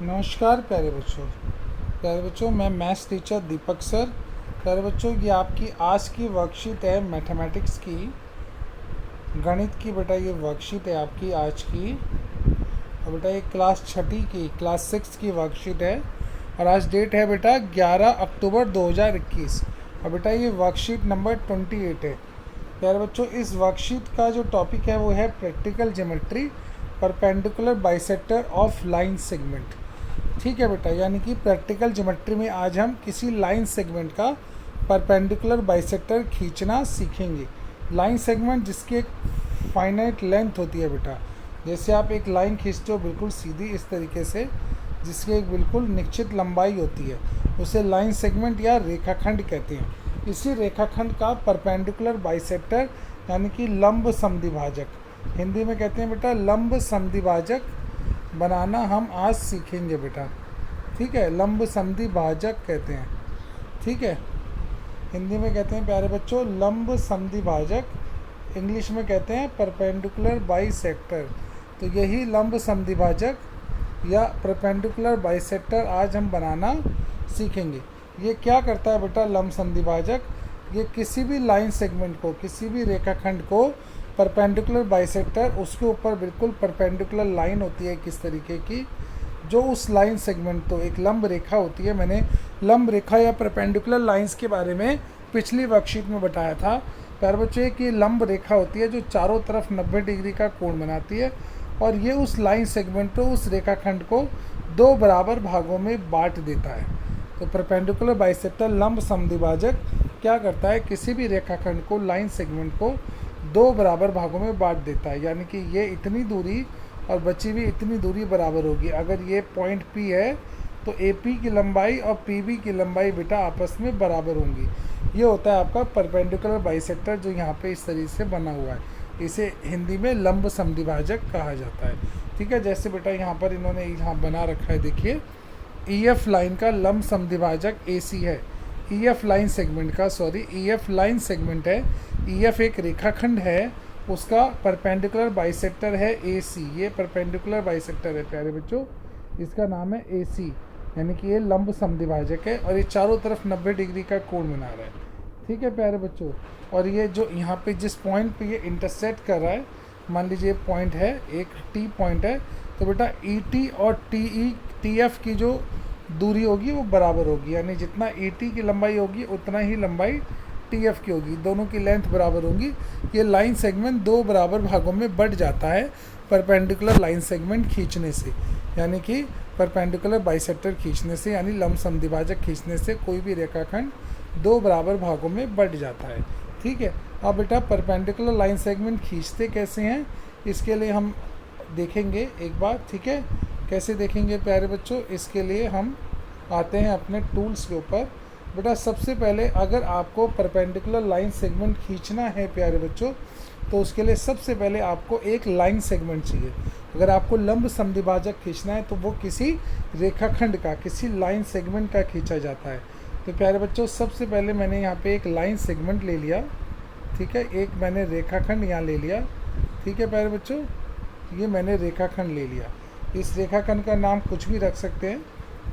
नमस्कार प्यारे बच्चों, मैं मैथ्स टीचर दीपक सर। प्यारे बच्चों, ये आपकी आज की वर्कशीट है मैथमेटिक्स की, गणित की। बेटा ये वर्कशीट है आपकी आज की। और बेटा ये क्लास छठी की, क्लास 6 की वर्कशीट है। और आज डेट है बेटा 11 अक्टूबर 2021। और बेटा ये वर्कशीट नंबर 28 है। प्यारे बच्चों, इस वर्कशीट का जो टॉपिक है वो है practical geometry, perpendicular bisector of line segment. ठीक है बेटा, यानी कि प्रैक्टिकल ज्योमेट्री में आज हम किसी लाइन सेगमेंट का परपेंडिकुलर बाइसेक्टर खींचना सीखेंगे। लाइन सेगमेंट जिसकी एक फाइनाइट लेंथ होती है बेटा। जैसे आप एक लाइन खींचते हो बिल्कुल सीधी इस तरीके से, जिसकी एक बिल्कुल निश्चित लंबाई होती है, उसे लाइन सेगमेंट या रेखाखंड कहते हैं। इसी रेखाखंड का परपेंडिकुलर बाइसेक्टर यानी कि लंब समद्विभाजक, हिंदी में कहते हैं बेटा लंब समद्विभाजक बनाना हम आज सीखेंगे बेटा। ठीक है, लंब समद्विभाजक कहते हैं। ठीक है, हिंदी में कहते हैं प्यारे बच्चों लंब समद्विभाजक, इंग्लिश में कहते हैं परपेंडिकुलर बाइसेक्टर। तो यही लंब समद्विभाजक या परपेंडिकुलर बाइसेक्टर आज हम बनाना सीखेंगे। ये क्या करता है बेटा लंब समद्विभाजक? ये किसी भी लाइन सेगमेंट को, किसी भी रेखाखंड को परपेंडिकुलर बाइसेक्टर, उसके ऊपर बिल्कुल परपेंडिकुलर लाइन होती है किस तरीके की, जो उस लाइन सेगमेंट, तो एक लंब रेखा होती है। मैंने लंब रेखा या परपेंडिकुलर लाइंस के बारे में पिछली वर्कशीट में बताया था प्यारे बच्चों कि लंब रेखा होती है जो चारों तरफ 90 डिग्री का कोण बनाती है, और ये उस लाइन सेगमेंट को, उस रेखाखंड को दो बराबर भागों में बांट देता है। तो परपेंडिकुलर बाइसेक्टर लंब समद्विभाजक क्या करता है, किसी भी रेखाखंड को, लाइन सेगमेंट को दो बराबर भागों में बांट देता है। यानी कि ये इतनी दूरी और बची हुई इतनी दूरी बराबर होगी। अगर ये पॉइंट P है तो AP की लंबाई और PB की लंबाई बेटा आपस में बराबर होंगी। ये होता है आपका परपेंडिकुलर बाइसेक्टर जो यहाँ पे इस तरीके से बना हुआ है। इसे हिंदी में लंब समद्विभाजक कहा जाता है। ठीक है, जैसे बेटा यहाँ पर इन्होंने यहाँ बना रखा है, देखिए EF लाइन का लंब समद्विभाजक AC है। EF लाइन सेगमेंट का, सॉरी EF लाइन सेगमेंट है। EF एक रेखाखंड है, उसका परपेंडिकुलर बाइसेक्टर है AC। ये परपेंडिकुलर बाइसेक्टर है प्यारे बच्चों, इसका नाम है AC, यानी कि ये लंब समद्विभाजक है और ये चारों तरफ 90 डिग्री का कोण बना रहा है। ठीक है प्यारे बच्चों, और ये जो यहाँ पे जिस पॉइंट पे ये इंटरसेक्ट कर रहा है, मान लीजिए पॉइंट है, एक T पॉइंट है, तो बेटा ET और TF की जो दूरी होगी वो बराबर होगी। यानी जितना ET की लंबाई होगी उतना ही लंबाई TF की होगी, दोनों की लेंथ बराबर होंगी। ये लाइन सेगमेंट दो बराबर भागों में बढ़ जाता है परपेंडिकुलर लाइन सेगमेंट खींचने से, यानी कि परपेंडिकुलर बाइसेक्टर खींचने से, यानी लंब समद्विभाजक खींचने से कोई भी रेखाखंड दो बराबर भागों में बढ़ जाता है। ठीक है, अब बेटा परपेंडिकुलर लाइन सेगमेंट खींचते कैसे हैं, इसके लिए हम देखेंगे एक बार। ठीक है, कैसे देखेंगे प्यारे बच्चों, इसके लिए हम आते हैं अपने टूल्स के ऊपर। बेटा सबसे पहले अगर आपको परपेंडिकुलर लाइन सेगमेंट खींचना है प्यारे बच्चों, तो उसके लिए सबसे पहले आपको एक लाइन सेगमेंट चाहिए। अगर आपको लंब समद्विभाजक खींचना है तो वो किसी रेखाखंड का, किसी लाइन सेगमेंट का खींचा जाता है। तो प्यारे बच्चों सबसे पहले मैंने यहाँ पे एक लाइन सेगमेंट ले लिया। ठीक है, एक मैंने रेखाखंड यहाँ ले लिया। ठीक है प्यारे बच्चों, ये मैंने रेखाखंड ले लिया। इस रेखाखंड का नाम कुछ भी रख सकते हैं,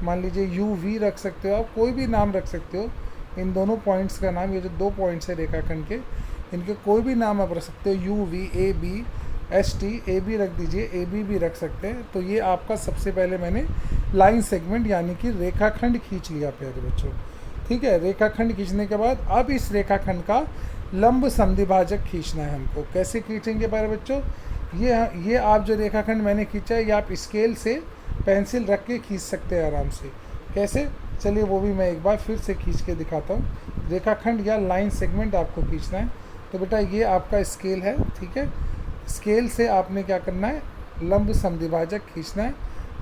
मान लीजिए UV रख सकते हो, आप कोई भी नाम रख सकते हो। इन दोनों पॉइंट्स का नाम, ये जो दो पॉइंट्स है रेखाखंड के, इनके कोई भी नाम आप रख सकते हो। UV, AB, ST, AB रख दीजिए, AB भी रख सकते हैं। तो ये आपका सबसे पहले मैंने लाइन सेगमेंट यानी कि रेखाखंड खींच लिया प्यारे बच्चों। ठीक है, रेखाखंड खींचने के बाद अब इस रेखाखंड का लंब समद्विभाजक खींचना है हमको। कैसे खींचेंगे प्यारे बच्चों, ये आप जो रेखाखंड मैंने खींचा है, ये आप स्केल से पेंसिल रख के खींच सकते हैं आराम से। कैसे, चलिए वो भी मैं एक बार फिर से खींच के दिखाता हूँ। रेखाखंड या लाइन सेगमेंट आपको खींचना है, तो बेटा ये आपका स्केल है। ठीक है, स्केल से आपने क्या करना है, लंब समद्विभाजक खींचना है,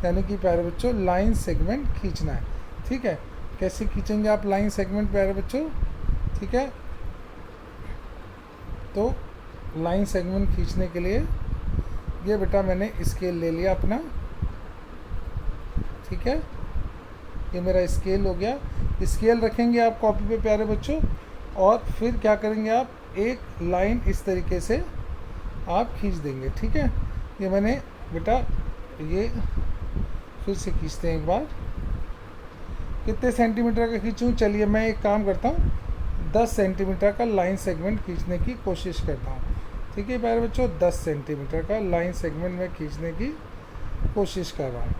यानी कि प्यारे बच्चों लाइन सेगमेंट खींचना है। ठीक है, कैसे खींचेंगे आप लाइन सेगमेंट प्यारे बच्चों? ठीक है, तो लाइन सेगमेंट खींचने के लिए ये बेटा मैंने स्केल ले लिया अपना। ठीक है, ये मेरा स्केल हो गया। स्केल रखेंगे आप कॉपी पे प्यारे बच्चों, और फिर क्या करेंगे आप, एक लाइन इस तरीके से आप खींच देंगे। ठीक है, ये मैंने बेटा ये फिर से खींचते हैं एक बार। कितने सेंटीमीटर का खींचूँ? चलिए मैं एक काम करता हूँ, 10 सेंटीमीटर का लाइन सेगमेंट खींचने की कोशिश करता हूँ। ठीक है प्यारे बच्चों, 10 सेंटीमीटर का लाइन सेगमेंट में खींचने की कोशिश कर रहा हूँ।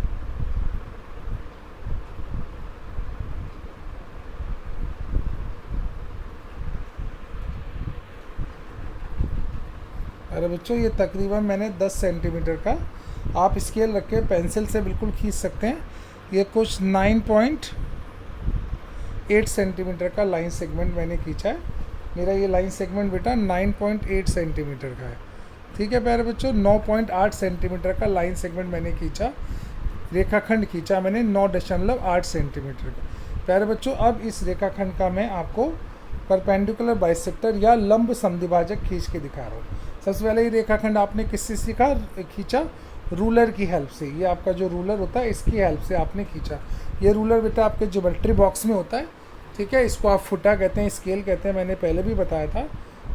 अरे बच्चों ये तकरीबन मैंने 10 सेंटीमीटर का, आप स्केल रख के पेंसिल से बिल्कुल खींच सकते हैं। ये कुछ 9.8 सेंटीमीटर का लाइन सेगमेंट मैंने खींचा है। मेरा ये लाइन सेगमेंट बेटा 9.8 सेंटीमीटर का है। ठीक है प्यारे बच्चों, 9.8 सेंटीमीटर का लाइन सेगमेंट मैंने खींचा, रेखाखंड खींचा मैंने 9.8 सेंटीमीटर का। प्यारे बच्चों अब इस रेखाखंड का मैं आपको परपेंडिकुलर बाइसेक्टर या लंब समद्विभाजक खींच के दिखा रहा हूँ। सबसे पहले ये रेखाखंड आपने किससे सीखा? खींचा रूलर की हेल्प से। ये आपका जो रूलर होता है इसकी हेल्प से आपने खींचा। ये रूलर बेटा आपके ज्योमेट्री बॉक्स में होता है। ठीक है, इसको आप फुटा कहते हैं, स्केल कहते हैं, मैंने पहले भी बताया था।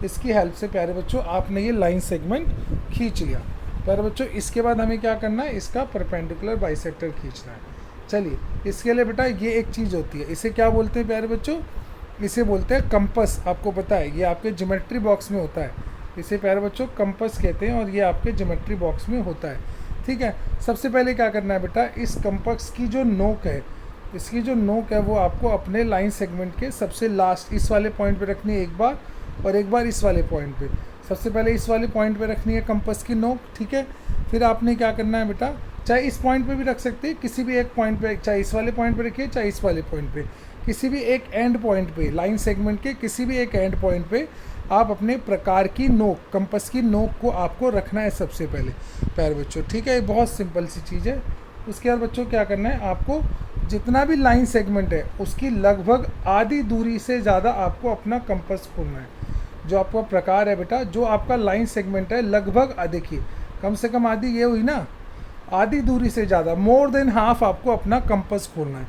इसकी हेल्प से प्यारे बच्चों आपने ये लाइन सेगमेंट खींच लिया। प्यारे बच्चों इसके बाद हमें क्या करना है? इसका परपेंडिकुलर बाइसेक्टर खींचना है। चलिए इसके लिए बेटा ये एक चीज़ होती है, इसे क्या बोलते हैं प्यारे बच्चों? इसे बोलते हैं कंपस। आपको पता है ये आपके ज्योमेट्री बॉक्स में होता है, इसे प्यारे बच्चों कंपस कहते हैं और ये आपके ज्योमेट्री बॉक्स में होता है। ठीक है, सबसे पहले क्या करना है बेटा? इस कंपस की जो नोक है, इसकी जो नोक है वो आपको अपने लाइन सेगमेंट के सबसे लास्ट इस वाले पॉइंट पे रखनी है एक बार, और एक बार इस वाले पॉइंट पे। सबसे पहले इस वाले पॉइंट पे रखनी है कंपस की नोक। ठीक है, फिर आपने क्या करना है बेटा? चाहे इस पॉइंट पे भी रख सकते हैं, किसी भी एक पॉइंट पे, चाहे इस वाले पॉइंट पे रखिए चाहे इस वाले पॉइंट पे, किसी भी एक एंड पॉइंट पे, लाइन सेगमेंट के किसी भी एक एंड पॉइंट पे आप अपने प्रकार की नोक, कंपस की नोक को आपको रखना है सबसे पहले प्यारे बच्चों। ठीक है, ये बहुत सिंपल सी चीज़ है। उसके बाद बच्चों क्या करना है? आपको जितना भी लाइन सेगमेंट है उसकी लगभग आधी दूरी से ज़्यादा आपको अपना कंपस खोलना है। जो आपका प्रकार है बेटा, जो आपका लाइन सेगमेंट है, लगभग देखिए कम से कम आधी ये हुई ना, आधी दूरी से ज़्यादा, मोर देन हाफ आपको अपना कंपस खोलना है।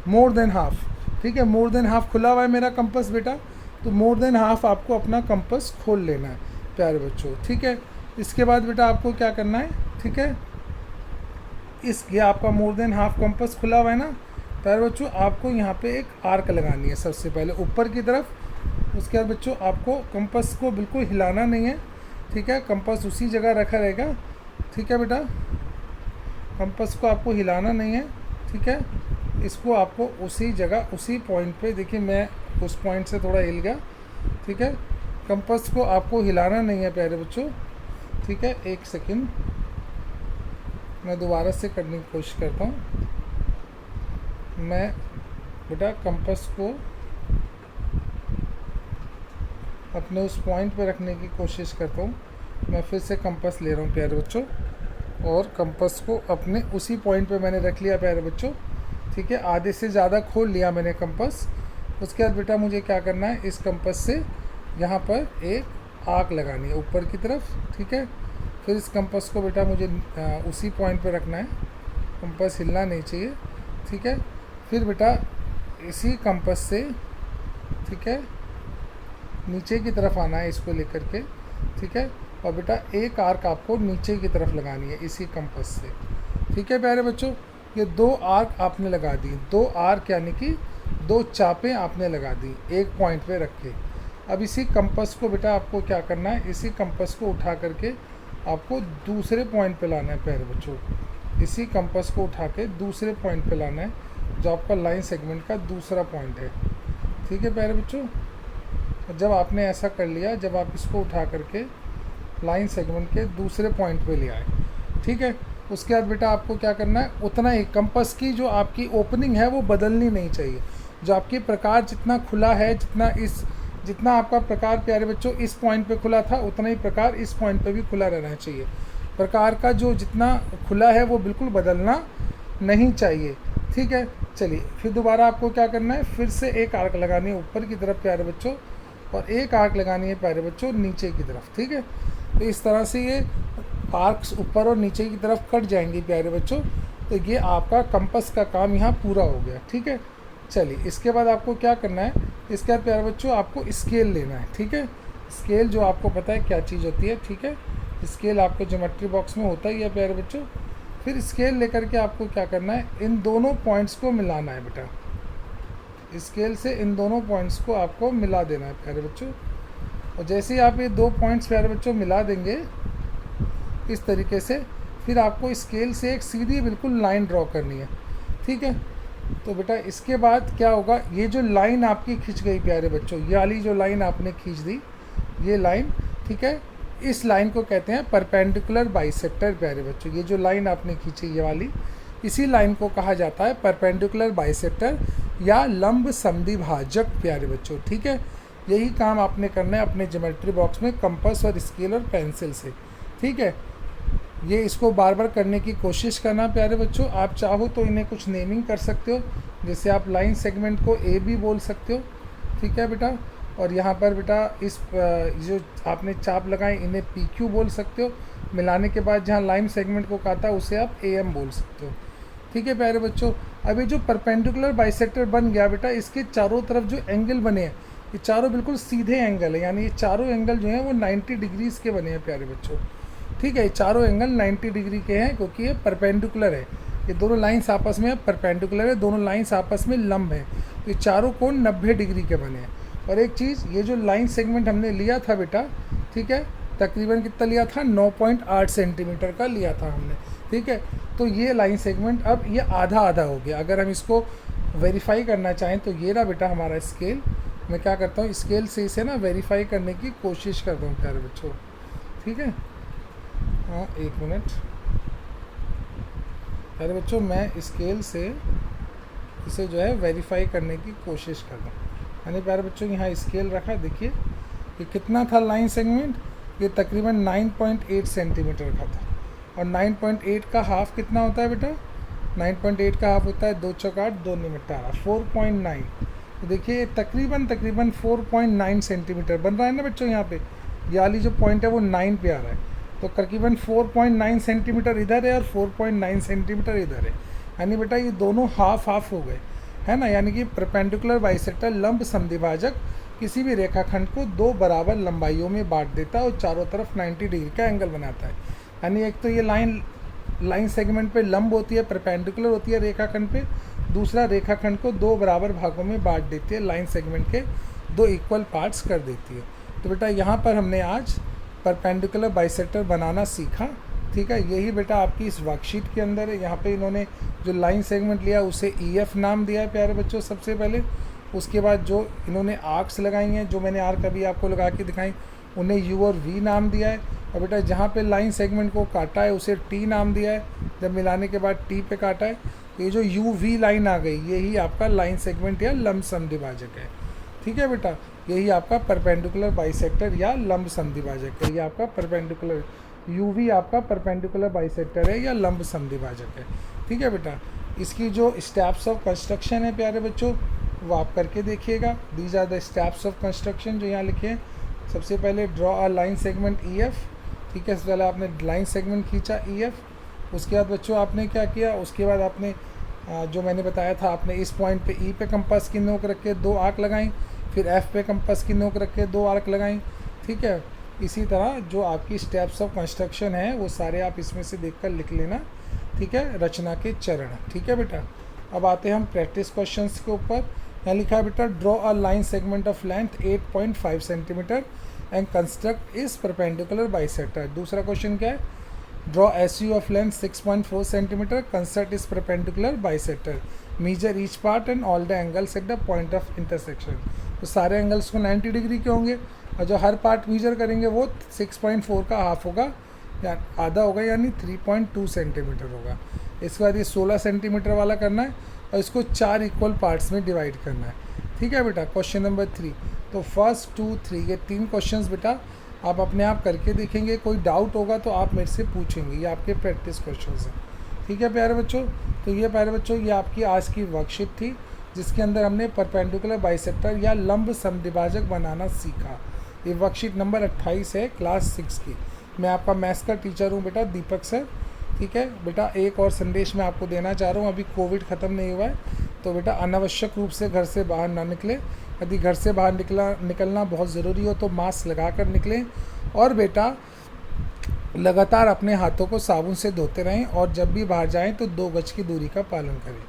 More than half. ठीक है, मोर देन हाफ खुला हुआ है मेरा कंपस बेटा, तो मोर देन हाफ आपको अपना कंपस खोल लेना है प्यारे बच्चों। ठीक है, इसके बाद बेटा आपको क्या करना है? ठीक है, ये आपका मोर देन हाफ कंपस खुला हुआ है ना प्यारे बच्चों, आपको यहाँ पे एक आर्क लगानी है सबसे पहले ऊपर की तरफ। उसके बाद बच्चों आपको कंपस को बिल्कुल हिलाना नहीं है। ठीक है, कंपस उसी जगह रखा रहेगा। ठीक है बेटा, कंपस को आपको हिलाना नहीं है। ठीक है, इसको आपको उसी जगह उसी पॉइंट पे, देखिए मैं उस पॉइंट से थोड़ा हिल गया। ठीक है, कंपस को आपको हिलाना नहीं है प्यारे बच्चों। ठीक है, एक सेकंड मैं दोबारा से करने की कोशिश करता हूँ। मैं बेटा कंपस को अपने उस पॉइंट पे रखने की कोशिश करता हूँ। मैं फिर से कंपस ले रहा हूँ प्यारे बच्चों, और कंपस को अपने उसी पॉइंट पे मैंने रख लिया प्यारे बच्चों। ठीक है, आधे से ज़्यादा खोल लिया मैंने कंपस। उसके बाद बेटा मुझे क्या करना है? इस कंपस से यहाँ पर एक आर्क लगानी है ऊपर की तरफ। ठीक है, फिर इस कंपस को बेटा मुझे उसी पॉइंट पे रखना है, कंपस हिलना नहीं चाहिए। ठीक है, फिर बेटा इसी कंपस से, ठीक है, नीचे की तरफ आना है इसको लेकर के। ठीक है, और बेटा एक आर्क आपको नीचे की तरफ लगानी है इसी कंपस से। ठीक है प्यारे बच्चों, ये 2 आर्क आपने लगा दी, 2 आर्क यानी कि 2 चापें आपने लगा दी एक पॉइंट पे रख के। अब इसी कंपस को बेटा आपको क्या करना है? इसी कंपस को उठा करके आपको दूसरे पॉइंट पे लाना है प्यारे बच्चों। इसी कंपस को उठा के दूसरे पॉइंट पे लाना है, जो आपका लाइन सेगमेंट का दूसरा पॉइंट है। ठीक है प्यारे बच्चों, जब आपने ऐसा कर लिया, जब आप इसको उठा करके लाइन सेगमेंट के दूसरे पॉइंट पे ले आए, ठीक है, उसके बाद बेटा आपको क्या करना है? उतना ही कंपस की जो आपकी ओपनिंग है वो बदलनी नहीं चाहिए। जो आपकी प्रकार जितना खुला है, जितना आपका प्रकार प्यारे बच्चों इस पॉइंट पे खुला था, उतना ही प्रकार इस पॉइंट पे भी खुला रहना चाहिए। प्रकार का जो जितना खुला है वो बिल्कुल बदलना नहीं चाहिए। ठीक है, चलिए फिर दोबारा आपको क्या करना है? फिर से एक आर्क लगानी है ऊपर की तरफ प्यारे बच्चों, और एक आर्क लगानी है प्यारे बच्चों नीचे की तरफ। ठीक है, तो इस तरह से ये आर्क्स ऊपर और नीचे की तरफ कट जाएंगे प्यारे बच्चों। तो ये आपका कंपस का काम यहाँ पूरा हो गया। ठीक है, चलिए इसके बाद आपको क्या करना है? इसके बाद प्यारे बच्चों आपको स्केल लेना है। ठीक है, स्केल जो आपको पता है क्या चीज़ होती है। ठीक है, स्केल आपके ज्योमेट्री बॉक्स में होता ही है प्यारे बच्चों। फिर स्केल लेकर के आपको क्या करना है, इन दोनों पॉइंट्स को मिलाना है बेटा, स्केल से इन दोनों पॉइंट्स को आपको मिला देना है प्यारे बच्चों। और जैसे ही आप ये दो पॉइंट्स प्यारे बच्चों मिला देंगे इस तरीके से, फिर आपको स्केल से एक सीधी बिल्कुल लाइन ड्रॉ करनी है, ठीक है। तो बेटा इसके बाद क्या होगा, ये जो लाइन आपकी खिंच गई प्यारे बच्चों, ये वाली जो लाइन आपने खींच दी, ये लाइन, ठीक है, इस लाइन को कहते हैं परपेंडिकुलर बाइसेक्टर प्यारे बच्चों। ये जो लाइन आपने खींची ये वाली, इसी लाइन को कहा जाता है परपेंडिकुलर बाइसेक्टर या लंब समद्विभाजक प्यारे बच्चों, ठीक है। यही काम आपने करना है अपने ज्योमेट्री बॉक्स में कंपास और स्केल और पेंसिल से, ठीक है। ये इसको बार बार करने की कोशिश करना प्यारे बच्चों। आप चाहो तो इन्हें कुछ नेमिंग कर सकते हो, जैसे आप लाइन सेगमेंट को ए बी बोल सकते हो, ठीक है बेटा। और यहाँ पर बेटा इस जो आपने चाप लगाई इन्हें पी क्यू बोल सकते हो। मिलाने के बाद जहाँ लाइन सेगमेंट को काटा उसे आप ए एम बोल सकते हो, ठीक है प्यारे बच्चों। अभी जो परपेंडिकुलर बाइसेक्टर बन गया बेटा, इसके चारों तरफ जो एंगल बने हैं ये चारों बिल्कुल सीधे एंगल है, यानी ये चारों एंगल जो हैं वो 90 डिग्रीज़ के बने हैं प्यारे बच्चों, ठीक है। ये चारों एंगल 90 डिग्री के हैं क्योंकि ये परपेंडिकुलर है, ये दोनों लाइंस आपस में परपेंडिकुलर है, दोनों लाइंस आपस में लंब हैं, ये चारों कोण 90 डिग्री के बने हैं। और एक चीज़, ये जो लाइन सेगमेंट हमने लिया था बेटा, ठीक है, तकरीबन कितना लिया था, 9.8 सेंटीमीटर का लिया था हमने, ठीक है। तो ये लाइन सेगमेंट अब ये आधा आधा हो गया। अगर हम इसको वेरीफाई करना चाहें तो ये रहा बेटा हमारा स्केल। मैं क्या करता हूँ, स्केल से इसे ना वेरीफाई करने की कोशिश करता हूँ प्यारे बच्चों, ठीक है। हाँ एक मिनट प्यारे बच्चों, मैं स्केल से इसे जो है वेरीफाई करने की कोशिश कर रहा हूँ। मैंने प्यारे बच्चों यहाँ स्केल रखा, देखिए ये कितना था लाइन सेगमेंट, ये तकरीबन 9.8 सेंटीमीटर का था। और 9.8 का हाफ कितना होता है बेटा, 9.8 का हाफ होता है 2 चौक 8 2 निमिट 18, 4.9। तो देखिए ये तकरीबन 4.9 सेंटीमीटर बन रहा है ना बच्चों। यहाँ पे ये वाली जो पॉइंट है वो 9 पे आ रहा है, तो तकरीबन 4.9 सेंटीमीटर इधर है और 4.9 सेंटीमीटर इधर है, यानी बेटा ये दोनों हाफ हाफ हो गए, है ना। यानी कि परपेंडिकुलर बाइसेक्टर लंब समद्विभाजक किसी भी रेखाखंड को दो बराबर लंबाइयों में बांट देता है और चारों तरफ 90 डिग्री का एंगल बनाता है। यानी एक तो ये लाइन सेगमेंट पे लंब होती है, परपेंडिकुलर होती है रेखाखंड पे, दूसरा रेखाखंड को दो बराबर भागों में बांट देती है, लाइन सेगमेंट के दो इक्वल पार्ट्स कर देती है। तो बेटा यहाँ पर हमने आज परपेंडिकुलर बाइसेक्टर बनाना सीखा, ठीक है। यही बेटा आपकी इस वर्कशीट के अंदर है। यहाँ पे इन्होंने जो लाइन सेगमेंट लिया उसे ई एफ नाम दिया है प्यारे बच्चों सबसे पहले। उसके बाद जो इन्होंने आर्क्स लगाई हैं, जो मैंने आर्क अभी आपको लगा के दिखाई, उन्हें यू और वी नाम दिया है। और बेटा जहाँ पे लाइन सेगमेंट को काटा है उसे टी नाम दिया है, जब मिलाने के बाद टी पे काटा है। तो ये जो यू वी लाइन आ गई यही आपका लाइन सेगमेंट या लंब समद्विभाजक है, ठीक है बेटा। यही आपका परपेंडिकुलर बाइसेक्टर या लंब समद्विभाजक है। ये आपका परपेंडिकुलर यूवी आपका परपेंडिकुलर बाइसेक्टर है या लंब समद्विभाजक है, ठीक है बेटा। इसकी जो स्टेप्स ऑफ कंस्ट्रक्शन है प्यारे बच्चों वो आप करके देखिएगा। These are the steps of construction जो यहाँ लिखे हैं। सबसे पहले draw a line segment E F, ठीक है। इससे पहले आपने लाइन सेगमेंट खींचा ई एफ। उसके बाद बच्चों आपने क्या किया, उसके बाद आपने जो मैंने बताया था, आपने इस पॉइंट पे ई पे कंपास की नोक रख के दो आर्क लगाई, फिर एफ पे कंपास की नोक रख के दो आर्क लगाई, ठीक है। इसी तरह जो आपकी स्टेप्स ऑफ कंस्ट्रक्शन है वो सारे आप इसमें से देखकर लिख लेना, ठीक है, रचना के चरण, ठीक है बेटा। अब आते हैं हम प्रैक्टिस क्वेश्चंस के ऊपर। यहाँ लिखा है बेटा, draw a line segment of length 8.5 centimetre and construct its perpendicular bisector. दूसरा क्वेश्चन क्या है, draw S U of length 6.4 centimetre, construct its perpendicular bisector, measure each part and all the angles at the point of intersection. तो सारे angles को 90 degree के होंगे और जो हर पार्ट मीजर करेंगे वो 6.4 का हाफ होगा या आधा होगा, यानी 3.2 सेंटीमीटर होगा। इसके बाद ये 16 सेंटीमीटर वाला करना है और इसको 4 इक्वल पार्ट्स में डिवाइड करना है, ठीक है बेटा। क्वेश्चन नंबर 3, तो फर्स्ट 2 3 ये 3 क्वेश्चंस बेटा आप अपने आप करके देखेंगे। कोई डाउट होगा तो आप मेरे से पूछेंगे, ये आपके प्रैक्टिस क्वेश्चंस हैं, ठीक है प्यारे बच्चों। तो ये प्यारे बच्चों ये आपकी आज की वर्कशीट थी जिसके अंदर हमने परपेंडिकुलर बाइसेक्टर या लंब समद्विभाजक बनाना सीखा। ये वर्कशीट नंबर 28 है क्लास 6 की। मैं आपका मैथ्स का टीचर हूँ बेटा, दीपक सर, ठीक है बेटा। एक और संदेश मैं आपको देना चाह रहा हूँ, अभी कोविड ख़त्म नहीं हुआ है तो बेटा अनावश्यक रूप से घर से बाहर ना निकलें। यदि घर से बाहर निकलना बहुत ज़रूरी हो तो मास्क लगा कर निकलें। और बेटा लगातार अपने हाथों को साबुन से धोते रहें और जब भी बाहर जाएं तो 2 गज की दूरी का पालन करें।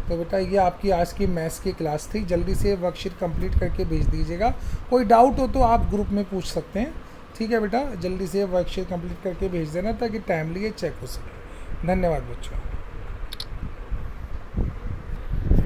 तो बेटा ये आपकी आज की मैथ्स की क्लास थी। जल्दी से वर्कशीट कंप्लीट करके भेज दीजिएगा। कोई डाउट हो तो आप ग्रुप में पूछ सकते हैं। ठीक है बेटा, जल्दी से वर्कशीट कंप्लीट करके भेज देना ताकि टाइमली ये चेक हो सके। धन्यवाद बच्चों।